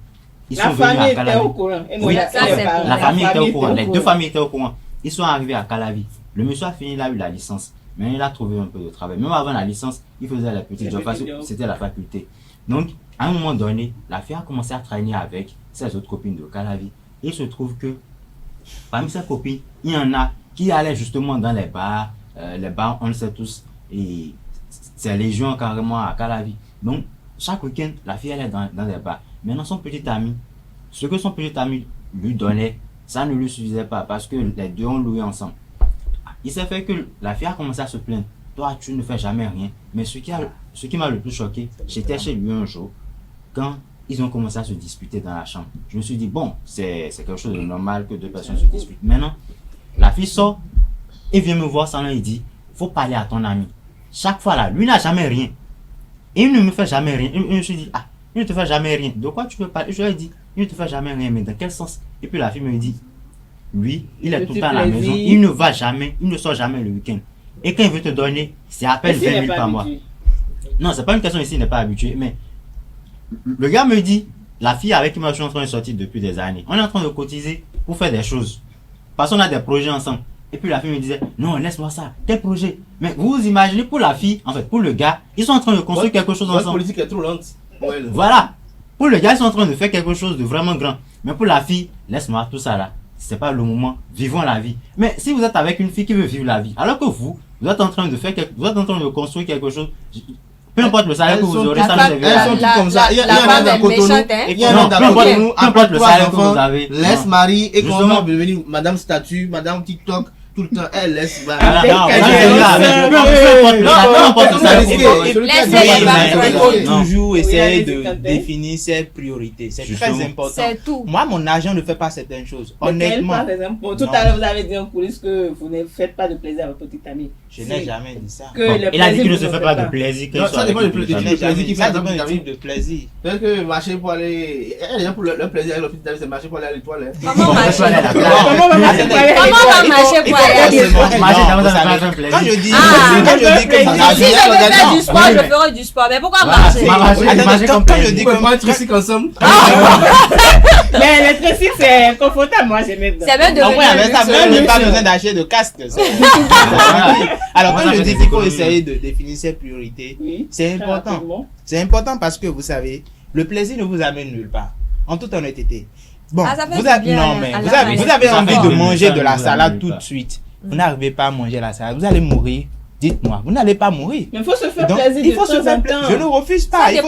La famille était au courant. Oui, la famille était au courant. Les deux familles étaient au courant. Ils sont arrivés à Calavi. Le monsieur a fini, il a eu la licence. Mais il a trouvé un peu de travail. Même avant la licence, il faisait les petits jobs parce que c'était la faculté. Donc, à un moment donné, la fille a commencé à traîner avec ses autres copines de Calavi. Il se trouve que, parmi ses copines, il y en a qui allaient justement dans les bars. Les bars, on le sait tous. Et c'est légion carrément à Calavi. Donc, chaque week-end, la fille allait dans les bars. Maintenant, son petit ami, ce que son petit ami lui donnait, ça ne lui suffisait pas parce que les deux ont loué ensemble. Il s'est fait que la fille a commencé à se plaindre. Toi, tu ne fais jamais rien. Mais ce qui m'a le plus choqué, j'étais chez lui un jour, quand ils ont commencé à se disputer dans la chambre. Je me suis dit, bon, c'est quelque chose de normal que deux personnes se disputent. Maintenant, la fille sort et vient me voir sans et dit, faut parler à ton ami. Chaque fois là, lui n'a jamais rien. Et il ne me fait jamais rien. Et je me suis dit, il ne te fait jamais rien. De quoi tu veux parler? Je lui ai dit, il ne te fait jamais rien, mais dans quel sens? Et puis la fille me dit, lui, il est tout le temps à la maison, il ne va jamais, il ne sort jamais le week-end. Et quand il veut te donner, c'est à peine 20 000 par mois. Non, c'est pas une question ici, il n'est pas habitué, mais le gars me dit, la fille avec qui moi je suis en train de sortir depuis des années, on est en train de cotiser pour faire des choses. Parce qu'on a des projets ensemble. Et puis la fille me disait, non, laisse-moi ça, quel projet? Mais vous vous imaginez, pour la fille, en fait, pour le gars, ils sont en train de construire quelque chose ensemble. La politique est trop lente. Voilà. Pour le gars, ils sont en train de faire quelque chose de vraiment grand. Mais pour la fille, laisse-moi tout ça là. C'est pas le moment. Vivons la vie. Mais si vous êtes avec une fille qui veut vivre la vie, alors que vous êtes en train de faire vous êtes en train de construire quelque chose, peu importe le salaire que vous aurez, ça ne servira à rien. Elles sont toutes comme ça. Il y a un d'un Cotonou. Il y a un d'un Cotonou. Peu importe le salaire que vous avez. Laisse Marie et comment devenir Madame Statut, Madame TikTok. tout le temps, elle laisse. Il faut toujours essayer de définir ses priorités. C'est très important. C'est tout. Moi, mon argent ne fait pas certaines choses. Honnêtement. Par exemple, tout à l'heure, vous avez dit en coulisses que vous ne faites pas de plaisir à votre petite amie. Je n'ai jamais dit ça. Il a dit qu'il ne se fait pas de plaisir. Ça dépend du plaisir. Ça dépend du type de plaisir. Peut-être que marcher pour aller. Les gens pour leur plaisir avec leur petite amie, c'est marcher pour aller à l'étoile. Comment marcher? Comment va marcher pour aller à l'étoile? Comment va marcher pour aller à l'étoile? Quand je dis que si je veux faire du sport, je ferai du sport. Mais pourquoi marcher? Quand je dis que moi, tu sais ensemble. Mais le tricycle, c'est confortable, moi, j'aime bien. C'est même de même pas besoin d'acheter de casque. Alors, quand je dis qu'il faut essayer de définir ses priorités, c'est important. C'est important parce que vous savez, le plaisir ne vous amène nulle part. En toute honnêteté. Bon, vous avez envie de manger de la salade tout de suite. Vous n'arrivez pas à manger la salade. Vous allez mourir. Dites-moi, vous n'allez pas mourir. Mais il faut se faire plaisir. Il faut se faire plaisir. Je ne refuse pas. Il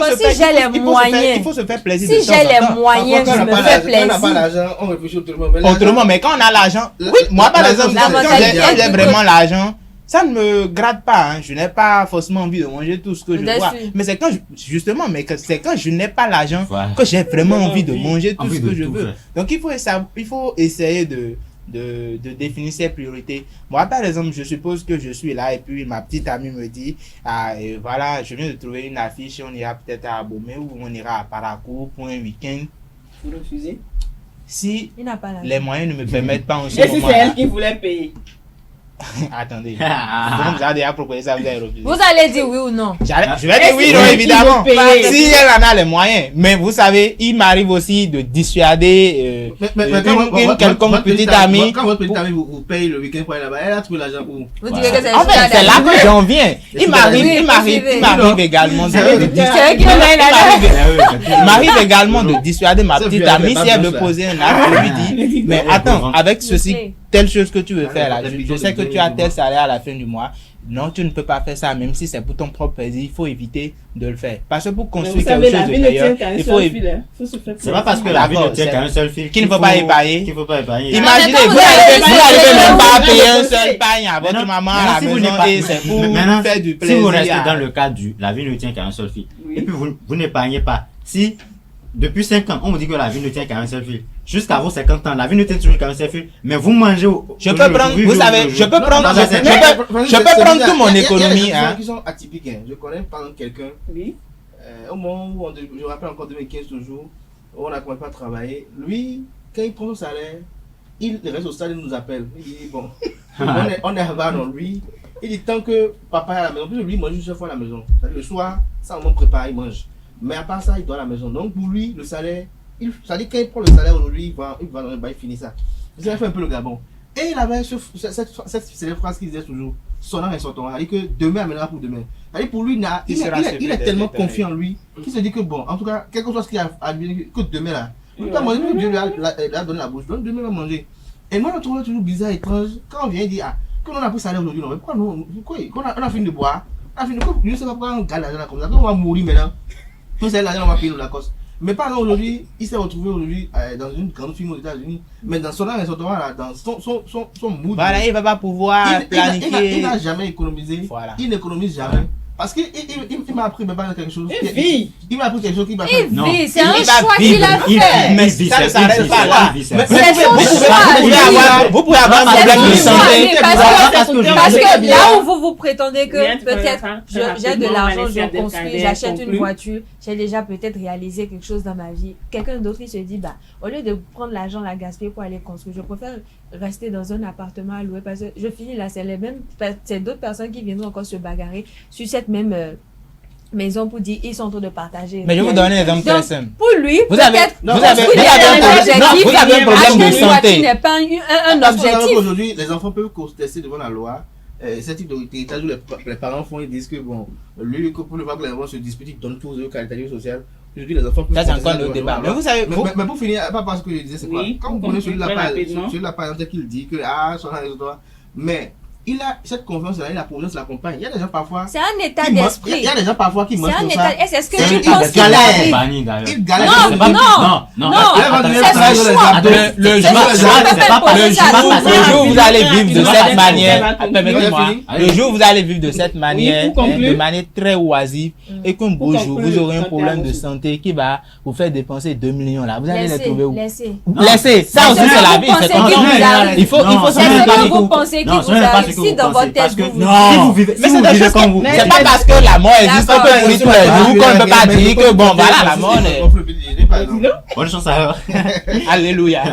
faut se faire plaisir. Si j'ai les moyens, je me fais plaisir. Quand on n'a pas l'argent, on réfléchit autrement. Autrement, mais quand on a l'argent, oui, moi par exemple, quand j'ai vraiment l'argent, ça ne me gratte pas. Je n'ai pas forcément envie de manger tout ce que je vois. Mais c'est quand justement, c'est quand je n'ai pas l'argent que j'ai vraiment envie de manger tout ce que je veux. Donc il faut essayer de définir ses priorités. Moi, par exemple, je suppose que je suis là et puis ma petite amie me dit, voilà, je viens de trouver une affiche, on ira peut-être à Abomey ou on ira à Parakou pour un week-end. Vous refusez? Si les moyens ne me permettent pas en ce moment. Et si c'est elle qui voulait payer? Attendez. Donc, vous avez déjà proposé ça, vous avez refusé. Vous allez dire oui ou non? Je vais dire oui, non, évidemment. Si elle en a les moyens. Mais vous savez, il m'arrive aussi de dissuader une quelconque petite amie. Quand votre petite amie vous paye le week-end pour aller là-bas, elle a trouvé l'argent où? Vous direz que c'est en fait, c'est là que j'en viens. Il m'arrive également de dissuader ma petite amie si elle veut poser un acte. Je lui dis, mais attends, avec ceci, telle chose que tu veux faire là, je sais que tu as tel salaire à la fin du mois. Non, tu ne peux pas faire ça, même si c'est pour ton propre plaisir. Il faut éviter de le faire. Parce que pour construire quelque chose de meilleur, il faut éviter. C'est pas parce que la vie ne tient qu'à un seul fil qu'il ne faut pas épargner. Imaginez, vous n'arrivez même pas à payer un seul pain à votre maman à la maison et c'est pour faire du plaisir. Si vous restez dans le cadre du la vie ne tient qu'à un seul fil, et puis vous n'épargnez pas. Si depuis 5 ans, on vous dit que la vie ne tient qu'à un seul fil. Jusqu'à vos 50 ans, la vie ne tient toujours qu'à un seul fil. Mais vous mangez je peux prendre, vous savez, je peux prendre toute mon économie. Il y a des gens qui sont atypiques. Je connais par exemple quelqu'un. Oui. Au moment où je me rappelle encore 2015 toujours, où on a commencé à travailler. Lui, quand il prend son salaire, il reste au stade, il nous appelle. Il dit bon, on est revenu dans lui. Il dit tant que papa est à la maison, puis lui il mange une seule fois à la maison. Le soir, ça on prépare, il mange. Mais à part ça, il doit à la maison. Donc pour lui, le salaire, ça dit quand il prend le salaire aujourd'hui, il va dans le bail, il finit ça. Ça fait un peu le Gabon. Et il avait cette phrase qu'il disait toujours, sonnant et sortant. Il dit que demain amènera pour demain. Il dit pour lui, il est tellement confiant en lui qu'il se dit que bon, en tout cas, quelque chose qui a advenu, que demain là, il va manger, Dieu lui a donné la bouche, donc demain il va manger. Et moi, je trouve toujours bizarre, étrange, quand on vient, il dit, qu'on a pris salaire aujourd'hui, non, mais pourquoi on a fini de boire, on a fini de boire, je ne sais pas pourquoi on gagne l'argent comme ça, on va mourir maintenant. Tout ça, l'argent, on va payer nous la cause. Mais par exemple, aujourd'hui, il s'est retrouvé aujourd'hui dans une grande firme aux États-Unis, mais dans son là, dans son mood. Voilà, il ne va pas pouvoir planifier. Il n'a jamais économisé. Voilà. Il n'économise jamais. Parce qu'il m'a appris quelque chose. Il m'a appris quelque chose qui va faire. Non, c'est un choix qu'il a fait. Mais ça ne s'arrête pas là. C'est son choix. Vous pouvez avoir un problème de santé. Parce que là où vous prétendez que peut-être j'ai de l'argent, je construis, j'achète une voiture, j'ai déjà peut-être réalisé quelque chose dans ma vie. Quelqu'un d'autre, il se dit, au lieu de prendre l'argent, la gaspiller pour aller construire, je préfère rester dans un appartement à louer parce que je finis là, c'est d'autres personnes qui viendront encore se bagarrer sur cette même maison pour dire ils sont en train de partager. Mais je vais vous donner un exemple très simple. Pour lui, vous avez un problème de santé. N'est pas un objectif. Aujourd'hui, les enfants peuvent contester devant la loi. Ce type d'héritage où les parents font, ils disent que bon, lui, pour ne pas que les enfants se disputent, ils donnent tout aux qualité sociale. Aujourd'hui, les enfants peuvent. Ça, c'est encore le débat. Mais vous savez, mais pour finir, pas parce que je disais, c'est quoi? Quand vous prenez celui-là, par exemple, qu'il dit que, son argent, mais il a cette confiance-là, il a confiance l'accompagne. Il y a des gens parfois. C'est un état qui d'esprit. Il y a des gens parfois qui mangent C'est un comme état. ça. Et c'est ce que C'est tu un penses état qu'il d'esprit. arrive. Banni, d'ailleurs. Il galère. Non, C'est pas- non, non. c'est Le jour où vous allez vivre de cette manière, Permettez-moi. permettez-moi, le jour où vous allez vivre de cette manière, pour conclure. de manière très oisive, et qu'un beau Pour jour, conclure, vous aurez un santé problème à de vous. santé qui va vous faire dépenser 2 millions là. Vous allez les trouver où? Laissez. Laissez. Ça aussi, c'est la vie. C'est comme ça. Il faut C'est se mettre ce dans que les vous pensez qui vous arrive. Si dans votre tête, vous vous non. Si vous vivez, Mais si c'est vous des vivez choses comme vous. c'est pas parce que la mort existe qu'on peut mourir tous les jours qu'on ne peut pas dire que bon, voilà, la mort est. Bonne chance alors. Alléluia.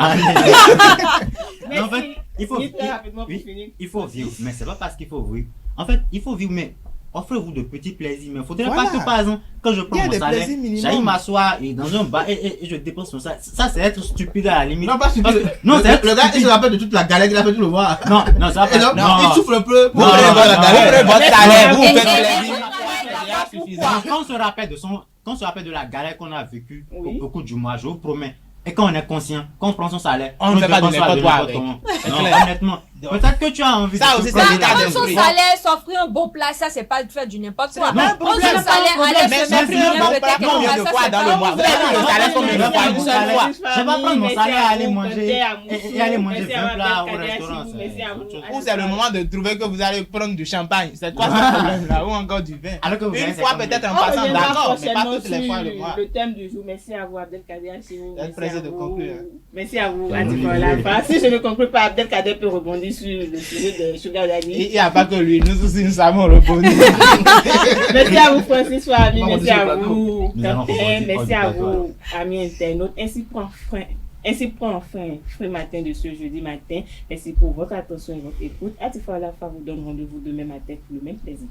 Mais en fait, il faut vivre. Mais c'est pas parce qu'il faut vivre. En fait, il faut vivre, mais offrez-vous de petits plaisirs. Mais il faudrait pas que, par exemple, quand je prends mon salaire, j'aille m'asseoir et dans un bar et je dépense mon salaire. Ça, c'est être stupide à la limite. Non, pas stupide. Non, c'est le gars, il se rappelle de toute la galère qu'il a fait, tu le vois. Non, ça va pas. Il souffle un peu. Vous prenez votre salaire, vous faites plaisir. Quand on se rappelle de la galère qu'on a vécue au cours du mois, je vous promets. Et quand on est conscient, quand on prend son salaire, on ne fait pas de n'importe quoi avec. Non, honnêtement. Peut-être que tu as envie de. Ça aussi, c'est l'état Prendre son d'esprit. salaire, s'offrir un bon plat, ça c'est pas de faire du n'importe quoi. Non, Prendre son salaire, aller mais se mettre bien peut-être combien de fois dans le mois? Vous avez pris le salaire combien de fois? Une seule fois. Je vais pas prendre mon salaire et aller manger et aller manger 20 plats au restaurant. Ou c'est le moment de trouver que vous allez prendre du champagne. C'est quoi ce problème-là? Ou encore du vin? Une fois peut-être en passant, d'accord, mais pas toutes les fois le mois. Le thème du jour. Merci à vous, Abdelkader Achirou. Plaisir de conclure. Merci à vous, Atifa. Si je ne conclue pas, Abdelkader peut rebondir sur le sujet de Sugar Daddy. Il n'y a pas que lui, nous aussi nous savons rebondir. Merci à vous, Francis Fahmi. Merci à vous, Nous allons Captain. rebondir. Merci à vous, amis internautes. Ainsi prend fin ce matin de ce jeudi matin. Merci pour votre attention et votre écoute. Atifa Olafa vous donne rendez-vous demain matin pour le même plaisir.